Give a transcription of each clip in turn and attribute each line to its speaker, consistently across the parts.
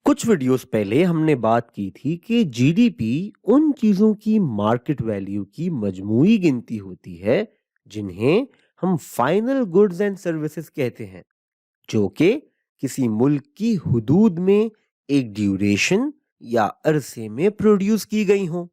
Speaker 1: कुछ वीडियोस पहले हमने बात की थी कि जीडीपी उन चीजों की मार्केट वैल्यू की मजमूई गिनती होती है जिन्हें हम फाइनल गुड्स एंड सर्विसेज कहते हैं, जो कि किसी मुल्क की हुदूद में एक ड्यूरेशन या अरसे में प्रोड्यूस की गई हों।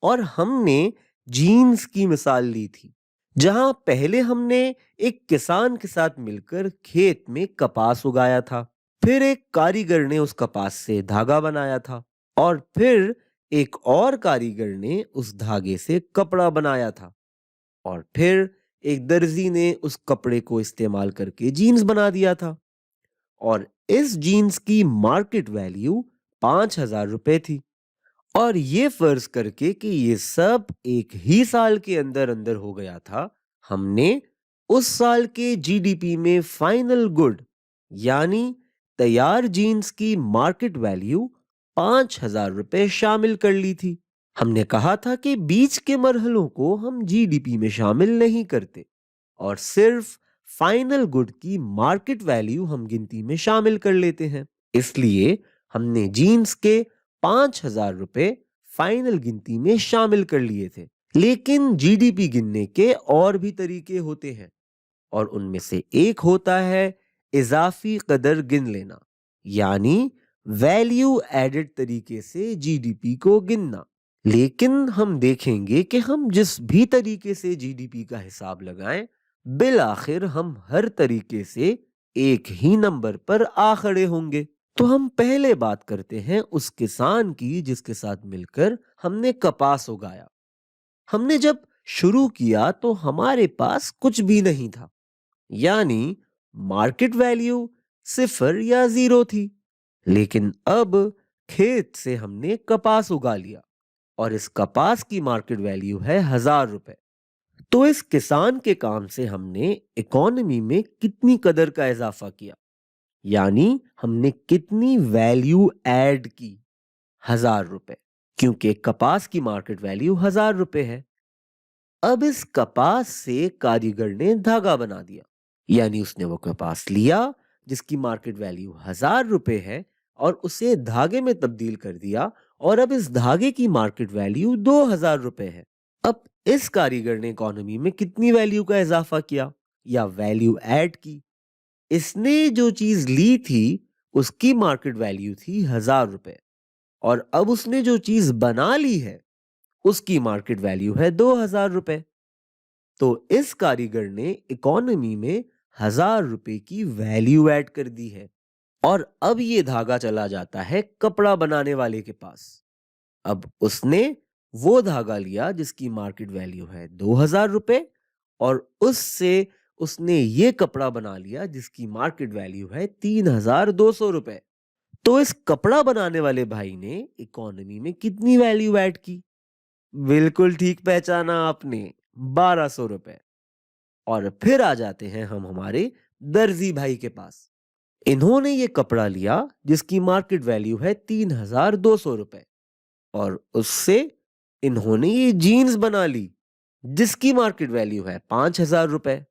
Speaker 1: और हमने जीन्स की मिसाल ली थी, जहां पहले हमने एक किसान के साथ मिलकर खेत में कपास उगाया था, फिर एक कारीगर ने उस कपास से धागा बनाया था, और फिर एक और कारीगर ने उस धागे से कपड़ा बनाया था, और फिर एक दर्जी ने उस कपड़े को इस्तेमाल करके जीन्स बना दिया था। और इस जीन्स की मार्केट वैल्यू 5,000 रुपए थी। और ये फर्ज करके कि ये सब एक ही साल के अंदर अंदर हो गया था, हमने उस साल के जीडीपी में फाइनल गुड यानी तैयार जीन्स की मार्केट वैल्यू 5,000 रुपए शामिल कर ली थी। हमने कहा था कि बीच के मरहलों को हम जीडीपी में शामिल नहीं करते और सिर्फ फाइनल गुड की मार्केट वैल्यू हम गिनती में शामिल कर लेते हैं। इसलिए हमने जीन्स के 5,000 रुपए फाइनल गिनती में शामिल कर लिए थे। लेकिन जीडीपी गिनने के और भी तरीके होते हैं, और उनमें से एक होता है इजाफी कदर गिन लेना, यानी वैल्यू एडेड तरीके से जीडीपी को गिनना। लेकिन हम देखेंगे कि हम जिस भी तरीके से जीडीपी का हिसाब लगाएं, बिल आखिर हम हर तरीके से एक ही नंबर पर आ खड़े होंगे। तो हम पहले बात करते हैं उस किसान की जिसके साथ मिलकर हमने कपास उगाया। हमने जब शुरू किया तो हमारे पास कुछ भी नहीं था, यानी मार्केट वैल्यू 0 या 0 थी। लेकिन अब खेत से हमने कपास उगा लिया और इस कपास की मार्केट वैल्यू है 1,000 रुपए। तो इस किसान के काम से हमने इकोनॉमी में कितनी कदर का इजाफा किया, यानी हमने कितनी वैल्यू ऐड की? 1,000 रुपए, क्योंकि कपास की मार्केट वैल्यू 1,000 रुपए है। अब इस कपास से कारीगर ने धागा बना दिया, यानी उसने वो कपास लिया जिसकी मार्केट वैल्यू 1,000 रुपए है और उसे धागे में तब्दील कर दिया, और अब इस धागे की मार्केट वैल्यू 2,000 रुपए है। अब इस कारीगर ने इकोनॉमी में कितनी वैल्यू का इजाफा किया या वैल्यू ऐड की? इसने जो चीज ली थी उसकी मार्केट वैल्यू थी 1,000 रुपए, और अब उसने जो चीज बना ली है उसकी मार्केट वैल्यू है 2,000 रुपए। तो इस कारीगर ने इकोनॉमी में 1,000 रुपए की वैल्यू ऐड कर दी है। और अब ये धागा चला जाता है कपड़ा बनाने वाले के पास। अब उसने वो धागा लिया जिसकी मार्केट वैल्यू है 2,000 रुपए, और उससे उसने ये कपड़ा बना लिया जिसकी मार्केट वैल्यू है 3,200 रुपए। तो इस कपड़ा बनाने वाले भाई ने इकोनॉमी में कितनी वैल्यू ऐड की? बिल्कुल ठीक पहचाना आपने, 1,200 रुपए। और फिर आ जाते हैं हम हमारे दर्जी भाई के पास। इन्होंने ये कपड़ा लिया जिसकी मार्केट वैल्यू है 3,200 रुपए, और उससे इन्होंने ये जीन्स बना ली जिसकी मार्केट वैल्यू है 5,000 रुपए।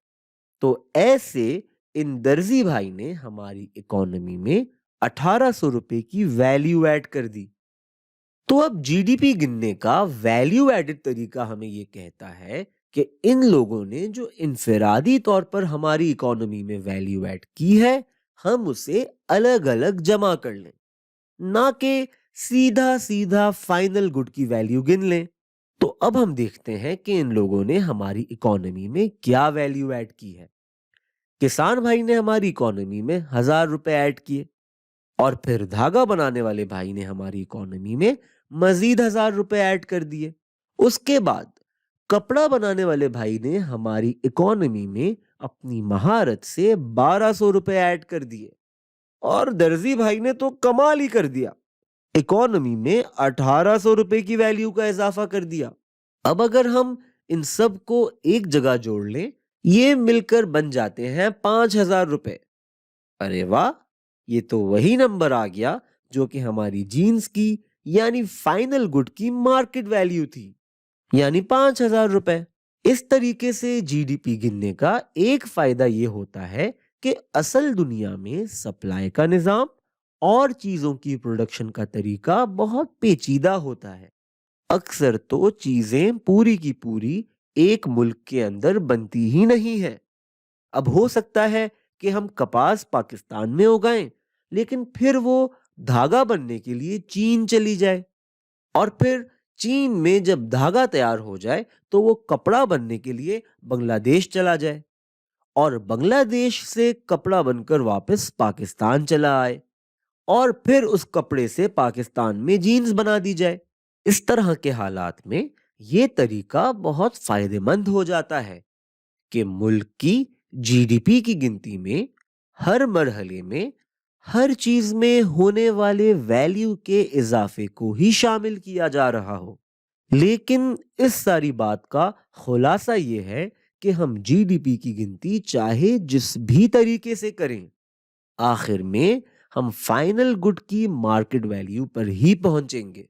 Speaker 1: तो ऐसे इन दर्जी भाई ने हमारी इकोनॉमी में 1,800 रुपए की वैल्यू ऐड कर दी। तो अब जीडीपी गिनने का वैल्यू एडेड तरीका हमें ये कहता है कि इन लोगों ने जो इनफरादी तौर पर हमारी इकोनॉमी में वैल्यू ऐड की है, हम उसे अलग अलग जमा कर लें, ना कि सीधा सीधा फाइनल गुड की वैल्यू गिन लें। तो अब हम देखते हैं कि इन लोगों ने हमारी इकोनॉमी में क्या वैल्यू ऐड की है। किसान भाई ने हमारी इकोनॉमी में 1,000 रुपए ऐड किए, और फिर धागा बनाने वाले भाई ने हमारी इकोनॉमी में मजीद 1,000 रुपए ऐड कर दिए। उसके बाद कपड़ा बनाने वाले भाई ने हमारी इकोनॉमी में अपनी महारत से 1,200 रुपए ऐड कर दिए, और दर्जी भाई ने तो कमाल ही कर दिया, इकोनॉमी में 1,800 रुपए की वैल्यू का इजाफा कर दिया। अब अगर हम इन सब को एक जगह जोड़ लें, ये मिलकर बन जाते हैं 5,000 रुपए। अरे वाह, ये तो वही नंबर आ गया जो कि हमारी जीन्स की यानी फाइनल गुड की मार्केट वैल्यू थी, यानी 5,000 रुपए। इस तरीके से जीडीपी गिनने का एक फायदा ये होता है कि असल दुनिया में सप्लाई का निजाम और चीजों की प्रोडक्शन का तरीका बहुत पेचीदा होता है। अक्सर तो चीजें पूरी की पूरी एक मुल्क के अंदर बनती ही नहीं है। अब हो सकता है कि हम कपास पाकिस्तान में उगाएं, लेकिन फिर वो धागा बनने के लिए चीन चली जाए, और फिर चीन में जब धागा तैयार हो जाए तो वो कपड़ा बनने के लिए बांग्लादेश चला जाए, और बांग्लादेश से कपड़ा बनकर वापस पाकिस्तान चला आए, और फिर उस कपड़े से पाकिस्तान में जीन्स बना दी जाए। इस तरह के हालात में ये तरीका बहुत फायदेमंद हो जाता है कि मुल्क की जीडीपी की गिनती में हर मरहले में हर चीज में होने वाले वैल्यू के इजाफे को ही शामिल किया जा रहा हो। लेकिन इस सारी बात का खुलासा ये है कि हम जीडीपी की गिनती चाहे जिस भी तरीके से करें, आखिर में हम फाइनल गुड की मार्केट वैल्यू पर ही पहुंचेंगे।